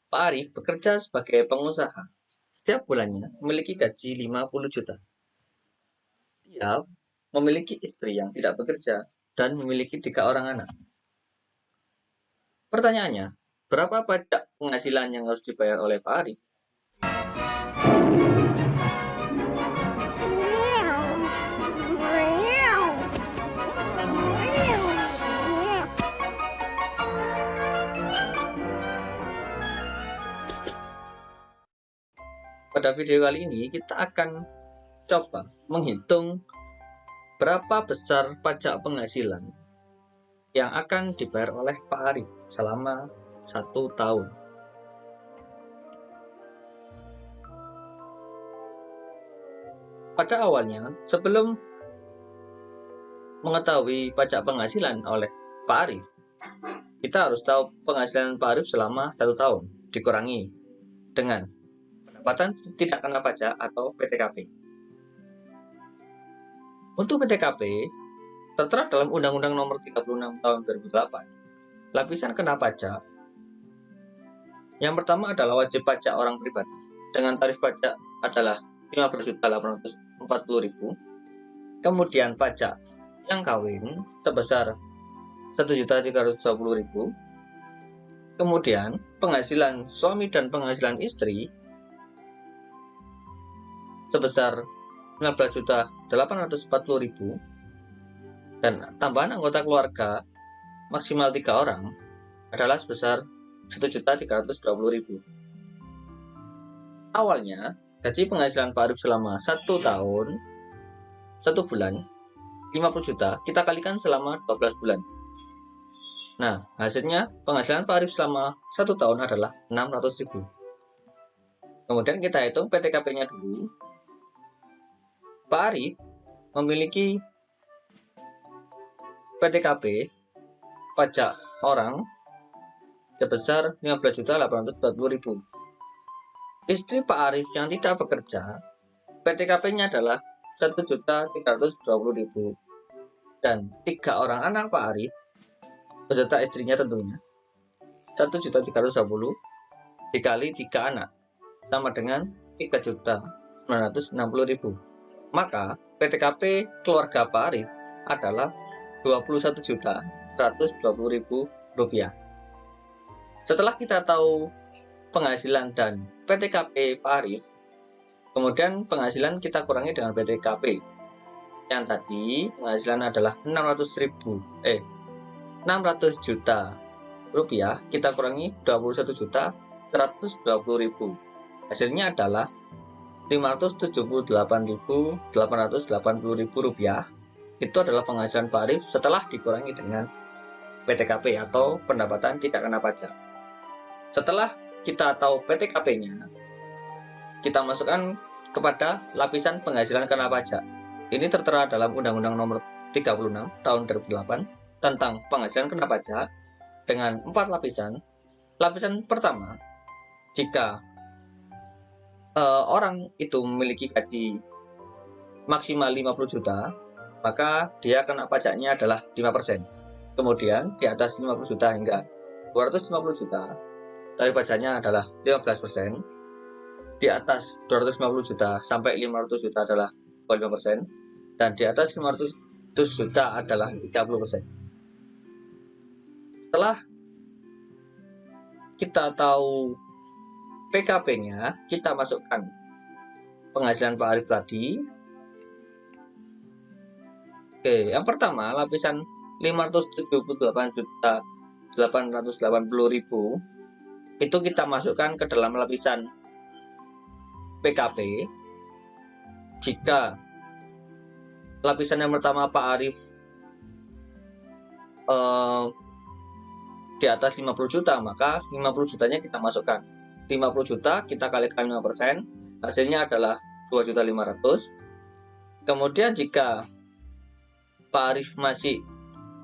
Pak Arif bekerja sebagai pengusaha. Setiap bulannya memiliki gaji 50 juta. Dia memiliki istri yang tidak bekerja dan memiliki 3 orang anak. Pertanyaannya, berapa pajak penghasilan yang harus dibayar oleh Pak Arif? Pada video kali ini kita akan coba menghitung berapa besar pajak penghasilan yang akan dibayar oleh Pak Arif selama 1 tahun. Pada awalnya, sebelum mengetahui pajak penghasilan oleh Pak Arif, kita harus tahu penghasilan Pak Arif selama 1 tahun dikurangi dengan pendapatan tidak kena pajak atau PTKP. Untuk PTKP, tertera dalam Undang-Undang Nomor 36 Tahun 2008, lapisan kena pajak. Yang pertama adalah wajib pajak orang pribadi dengan tarif pajak adalah 15.840.000. Kemudian pajak yang kawin sebesar 1.320.000. Kemudian penghasilan suami dan penghasilan istri sebesar 15.840.000 dan tambahan anggota keluarga maksimal 3 orang adalah sebesar 1.320.000. Awalnya gaji penghasilan Pak Arif selama 1 tahun 1 bulan 50 juta kita kalikan selama 12 bulan. Nah, hasilnya penghasilan Pak Arif selama 1 tahun adalah 600.000. Kemudian kita hitung PTKP-nya dulu. Pak Arif memiliki PTKP pajak orang sebesar 15.840.000. Istri Pak Arif yang tidak bekerja, PTKP-nya adalah 1.320.000 dan 3 orang anak Pak Arif beserta istrinya tentunya 1.320.000 dikali 3 anak sama dengan 3.960.000. Maka PTKP keluarga Pak Arif adalah 21.120.000 rupiah. Setelah kita tahu penghasilan dan PTKP Pak Arif, kemudian penghasilan kita kurangi dengan PTKP. Yang tadi penghasilan adalah 600 juta rupiah, kita kurangi 21.120.000. Hasilnya adalah 578.880.000 rupiah. Itu adalah penghasilan Pak Arif setelah dikurangi dengan PTKP atau pendapatan tidak kena pajak. Setelah kita tahu PTKP-nya, kita masukkan kepada lapisan penghasilan kena pajak. Ini tertera dalam Undang-Undang Nomor 36 Tahun 2008 tentang penghasilan kena pajak dengan 4 lapisan. Lapisan pertama, jika orang itu memiliki gaji maksimal 50 juta, maka dia kena pajaknya adalah 5%. Kemudian di atas 50 juta hingga 250 juta, tarif pajaknya adalah 15%. Di atas 250 juta sampai 500 juta adalah 5%. Dan di atas 500 juta adalah 30%. Setelah kita tahu PKP-nya, kita masukkan penghasilan Pak Arif tadi. Oke, yang pertama lapisan 578.880.000 itu kita masukkan ke dalam lapisan PKP. Jika lapisan yang pertama Pak Arif di atas 50 juta, maka 50 jutanya kita masukkan. 50 juta kita kalikan 5%, hasilnya adalah 2.500.000. Kemudian jika Pak Arif masih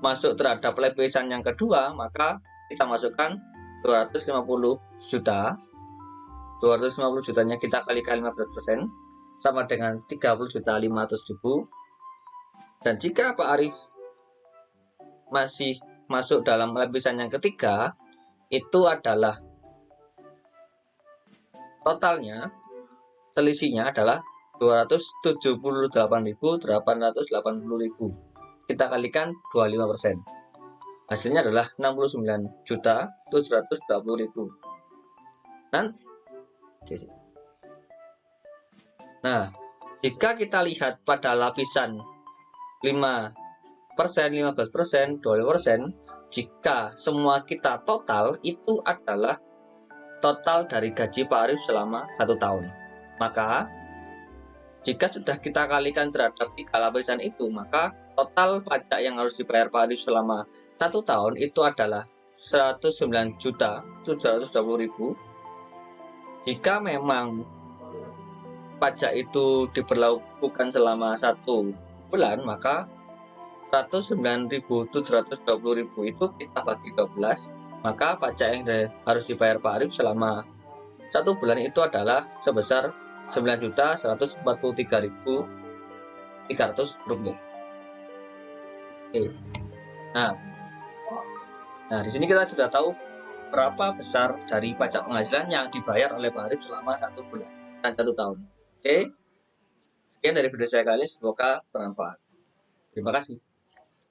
masuk terhadap lapisan yang kedua, maka kita masukkan 250 juta. 250 jutanya kita kalikan 15%, sama dengan 30.500.000. Dan jika Pak Arif masih masuk dalam lapisan yang ketiga, itu adalah totalnya selisihnya adalah 278.880.000. Kita kalikan 25%. Hasilnya adalah 69.720.000. Nah, jika kita lihat pada lapisan 5%, 15%, 20%, jika semua kita total, itu adalah total dari gaji Pak Arif selama 1 tahun. Maka, jika sudah kita kalikan terhadap 3 lapisan itu, maka total pajak yang harus dibayar Pak Arif selama 1 tahun itu adalah 109.720.000. Jika memang pajak itu diberlakukan selama 1 bulan, maka 109.720.000 itu kita bagi 12, maka pajak yang harus dibayar Pak Arif selama 1 bulan itu adalah sebesar 9.143.300 rupiah. Oke. Nah, di sini kita sudah tahu berapa besar dari pajak penghasilan yang dibayar oleh Pak Arif selama 1 bulan dan 1 tahun. Oke. Sekian dari video saya kali ini, semoga bermanfaat. Terima kasih.